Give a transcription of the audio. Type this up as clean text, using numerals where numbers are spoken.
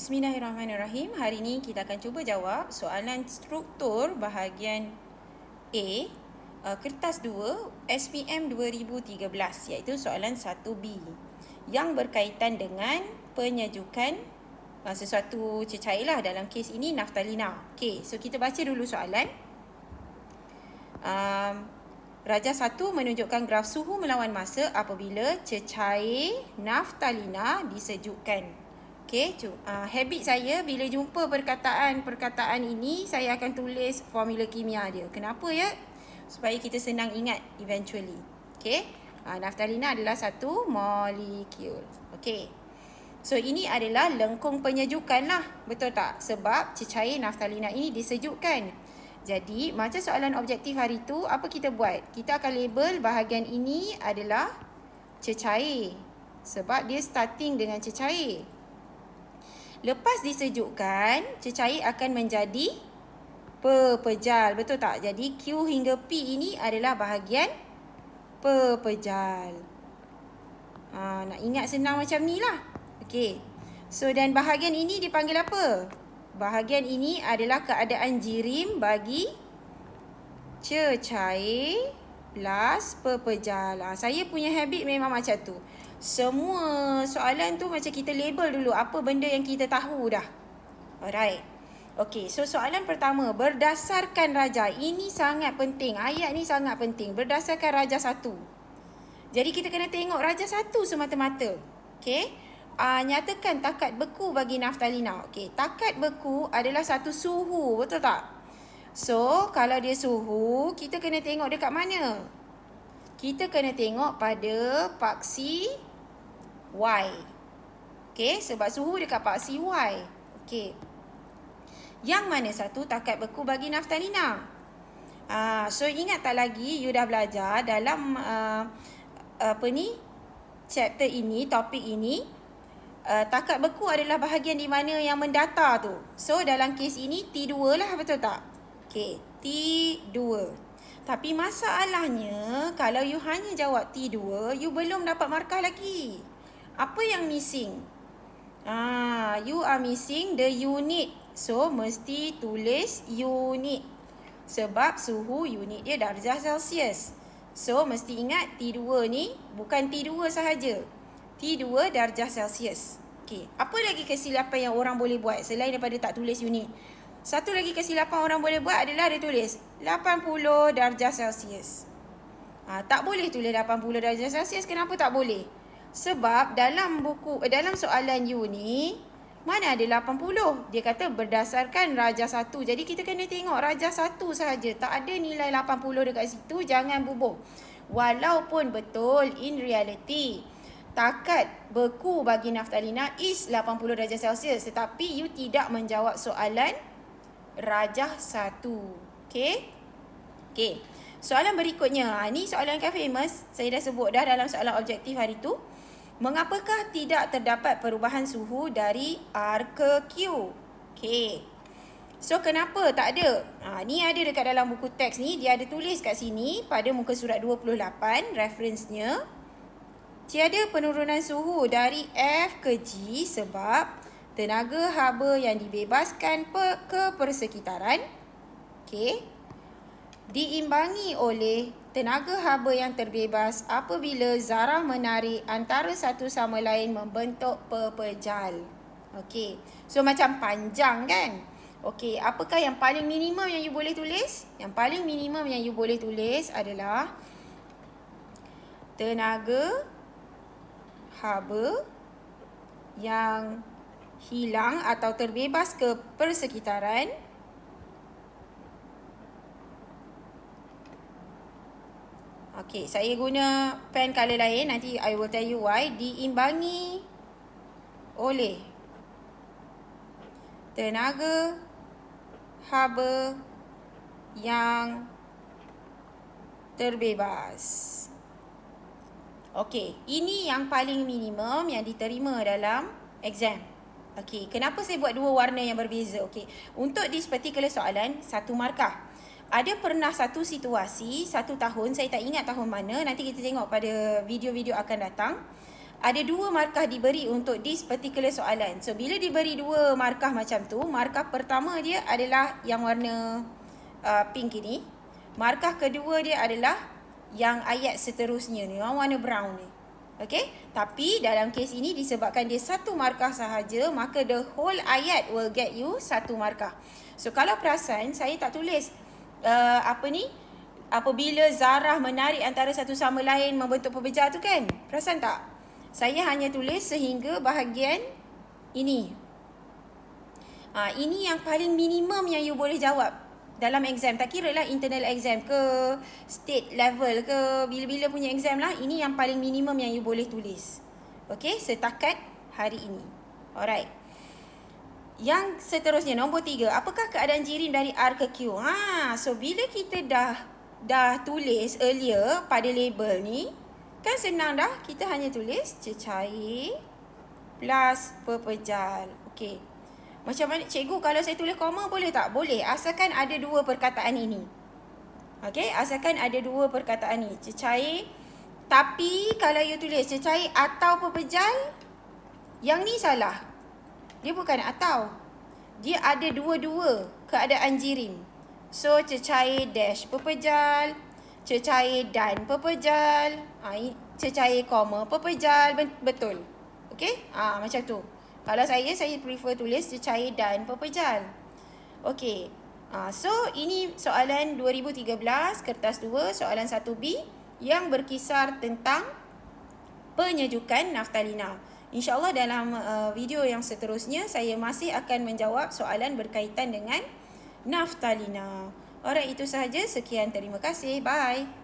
Bismillahirrahmanirrahim. Hari ini kita akan cuba jawab soalan struktur bahagian A, kertas 2, SPM 2013, iaitu soalan 1B yang berkaitan dengan penyejukan sesuatu cecair lah, dalam kes ini naftalina. Okey, so kita baca dulu soalan. Rajah 1 menunjukkan graf suhu melawan masa apabila cecair naftalina disejukkan. Okey, habit saya bila jumpa perkataan ini, saya akan tulis formula kimia dia. Kenapa ya? Supaya kita senang ingat eventually. Okey, naftalina adalah satu molekul. Okey, so ini adalah lengkung penyejukan lah, betul tak? Sebab cecair naftalina ini disejukkan. Jadi, macam soalan objektif hari tu, apa kita buat? Kita akan label bahagian ini adalah cecair. Sebab dia starting dengan cecair. Lepas disejukkan, cecair akan menjadi pepejal, betul tak? Jadi, Q hingga P ini adalah bahagian pepejal. Nak ingat senang macam ni lah. Okey. So, dan bahagian ini dipanggil apa? Bahagian ini adalah keadaan jirim bagi cecair plus pepejal. Saya punya habit memang macam tu. Semua soalan tu macam kita label dulu apa benda yang kita tahu dah. Alright. Okey, so soalan pertama, berdasarkan rajah. Ini sangat penting. Ayat ni sangat penting. Berdasarkan rajah 1. Jadi kita kena tengok rajah 1 semata-mata. Okey. Nyatakan takat beku bagi naftalina. Okey, takat beku adalah satu suhu, betul tak? So, kalau dia suhu, kita kena tengok dekat mana? Kita kena tengok pada paksi Y. Okey, sebab suhu dekat paksi Y. Okey. Yang mana satu takat beku bagi naftalina? So ingat tak lagi you dah belajar dalam chapter ini, topik ini, takat beku adalah bahagian di mana yang mendata tu. So dalam kes ini T2 lah, betul tak? Okey, T2. Tapi masalahnya kalau you hanya jawab T2, you belum dapat markah lagi. Apa yang missing? You are missing the unit. So, mesti tulis unit. Sebab suhu unit dia darjah Celsius. So, mesti ingat T2 ni bukan T2 sahaja. T2 darjah Celsius. Okey, apa lagi kesilapan yang orang boleh buat selain daripada tak tulis unit? Satu lagi kesilapan orang boleh buat adalah dia tulis 80 darjah Celsius. Tak boleh tulis 80 darjah Celsius. Kenapa tak boleh? Sebab dalam soalan you ni, mana ada 80? Dia kata berdasarkan rajah 1. Jadi kita kena tengok rajah 1 sahaja. Tak ada nilai 80 dekat situ. Jangan bubuh. Walaupun betul in reality takat beku bagi naftalina is 80 darjah Celsius. Tetapi you tidak menjawab soalan rajah 1. Okey? Okey. Soalan berikutnya. Ni soalan yang famous. Saya dah sebut dah dalam soalan objektif hari tu. Mengapakah tidak terdapat perubahan suhu dari R ke Q? Okey. So, kenapa tak ada? Ni ada dekat dalam buku teks ni. Dia ada tulis kat sini pada muka surat 28, reference-nya. Tiada penurunan suhu dari F ke G sebab tenaga haba yang dibebaskan ke persekitaran, okey, diimbangi oleh tenaga haba yang terbebas apabila zarah menarik antara satu sama lain membentuk pepejal. Okey, so macam panjang kan? Okey, apakah yang paling minimum yang you boleh tulis? Yang paling minimum yang you boleh tulis adalah tenaga haba yang hilang atau terbebas ke persekitaran okey, saya guna pen color lain. Nanti I will tell you why. Diimbangi oleh tenaga haba yang terbebas. Okey, ini yang paling minimum yang diterima dalam exam. Okey, kenapa saya buat dua warna yang berbeza? Okey, untuk this particular soalan, 1 markah. Ada pernah satu situasi, 1 tahun, saya tak ingat tahun mana, nanti kita tengok pada video-video akan datang. ada 2 markah diberi untuk this particular soalan. So, bila diberi 2 markah macam tu, markah pertama dia adalah yang warna pink ini. Markah kedua dia adalah yang ayat seterusnya ni, yang warna brown ni. Okay? Tapi dalam kes ini disebabkan dia 1 markah sahaja, maka the whole ayat will get you 1 markah. So, kalau perasan, saya tak tulis apabila zarah menarik antara satu sama lain membentuk pebejal tu kan? Perasan tak? Saya hanya tulis sehingga bahagian ini. Ini yang paling minimum yang you boleh jawab dalam exam. Tak kira lah internal exam ke, state level ke, bila-bila punya exam lah. Ini yang paling minimum yang you boleh tulis. Okay, setakat hari ini. Alright. Yang seterusnya, nombor 3. Apakah keadaan jirim dari R ke Q? So bila kita dah tulis earlier pada label ni, kan senang dah. Kita hanya tulis cecair plus pepejal. Okey. Macam mana cikgu, kalau saya tulis koma boleh tak? Boleh, asalkan ada 2 perkataan ini. Okey, asalkan ada 2 perkataan ni. Cecair. Tapi kalau you tulis cecair atau pepejal, yang ni salah. Dia bukan atau. Dia ada dua-dua keadaan jirim. So, cecair dash pepejal, cecair dan pepejal, cecair koma pepejal, betul. Okey? Macam tu. Kalau saya prefer tulis cecair dan pepejal. Okey. So ini soalan 2013 kertas 2 soalan 1B yang berkisar tentang penyejukan naftalina. InsyaAllah dalam video yang seterusnya saya masih akan menjawab soalan berkaitan dengan naftalina. Alright, itu sahaja. Sekian, terima kasih. Bye.